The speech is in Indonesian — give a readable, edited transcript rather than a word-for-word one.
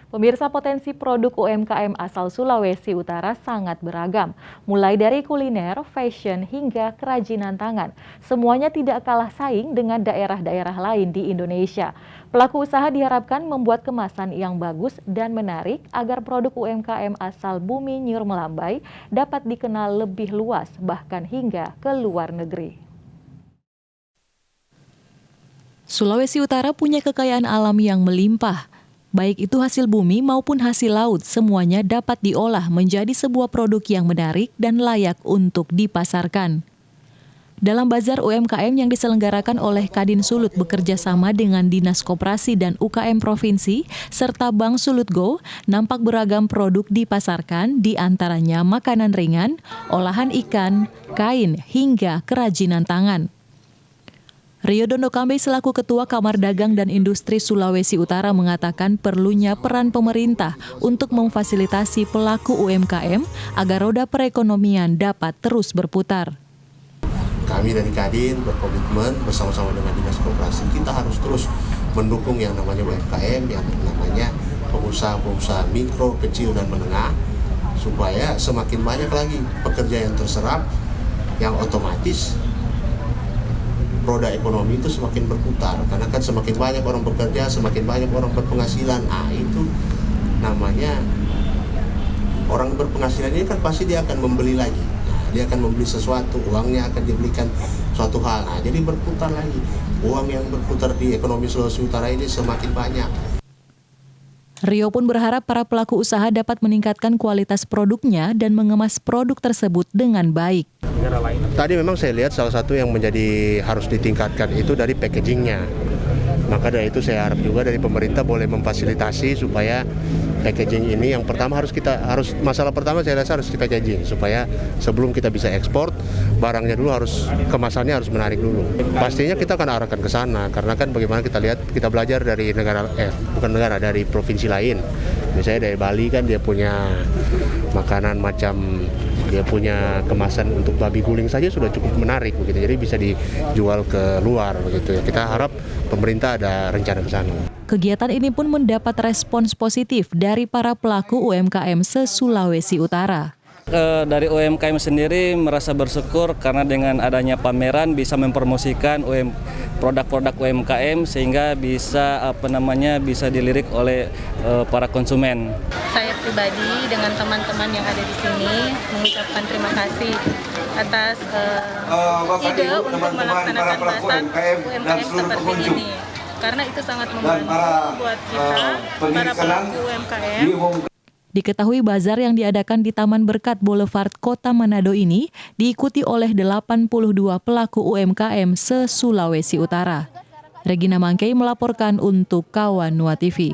Pemirsa, potensi produk UMKM asal Sulawesi Utara sangat beragam. Mulai dari kuliner, fashion, hingga kerajinan tangan. Semuanya tidak kalah saing dengan daerah-daerah lain di Indonesia. Pelaku usaha diharapkan membuat kemasan yang bagus dan menarik agar produk UMKM asal Bumi Nyur Melambai dapat dikenal lebih luas, bahkan hingga ke luar negeri. Sulawesi Utara punya kekayaan alam yang melimpah. Baik itu hasil bumi maupun hasil laut, semuanya dapat diolah menjadi sebuah produk yang menarik dan layak untuk dipasarkan. Dalam bazar UMKM yang diselenggarakan oleh Kadin Sulut bekerja sama dengan Dinas Koperasi dan UKM Provinsi serta Bank Sulut Go, nampak beragam produk dipasarkan, di antaranya makanan ringan, olahan ikan, kain, hingga kerajinan tangan. Rio Dondokambe selaku Ketua Kamar Dagang dan Industri Sulawesi Utara mengatakan perlunya peran pemerintah untuk memfasilitasi pelaku UMKM agar roda perekonomian dapat terus berputar. Kami dari Kadin berkomitmen bersama-sama dengan Dinas Koperasi, kita harus terus mendukung yang namanya UMKM, yang namanya pengusaha-pengusaha mikro, kecil, dan menengah, supaya semakin banyak lagi pekerja yang terserap, yang otomatis roda ekonomi itu semakin berputar, karena kan semakin banyak orang bekerja, semakin banyak orang berpenghasilan. Itu namanya orang berpenghasilan ini kan pasti dia akan membeli lagi. Dia akan membeli sesuatu, uangnya akan dibelikan suatu hal. Jadi berputar lagi. Uang yang berputar di ekonomi Sulawesi Utara ini semakin banyak. Rio pun berharap para pelaku usaha dapat meningkatkan kualitas produknya dan mengemas produk tersebut dengan baik. Tadi memang saya lihat salah satu yang menjadi harus ditingkatkan itu dari packagingnya. Maka dari itu saya harap juga dari pemerintah boleh memfasilitasi supaya packaging ini yang pertama masalah pertama saya rasa harus di packaging, supaya sebelum kita bisa ekspor barangnya dulu kemasannya harus menarik dulu. Pastinya kita akan arahkan ke sana, karena kan bagaimana kita belajar dari dari provinsi lain. Misalnya dari Bali kan dia punya makanan dia punya kemasan untuk babi guling saja sudah cukup menarik begitu. Jadi bisa dijual ke luar begitu ya. Kita harap pemerintah ada rencana ke sana. Kegiatan ini pun mendapat respons positif dari para pelaku UMKM se-Sulawesi Utara. Dari UMKM sendiri merasa bersyukur karena dengan adanya pameran bisa mempromosikan produk-produk UMKM sehingga bisa bisa dilirik oleh para konsumen. Saya pribadi dengan teman-teman yang ada di sini mengucapkan terima kasih atas ide untuk melaksanakan pasar UMKM seperti ini. Karena itu sangat membantu buat kita, para pelaku UMKM. Diketahui bazar yang diadakan di Taman Berkat Boulevard Kota Manado ini diikuti oleh 82 pelaku UMKM se-Sulawesi Utara. Regina Mangkei melaporkan untuk Kawan Nua TV.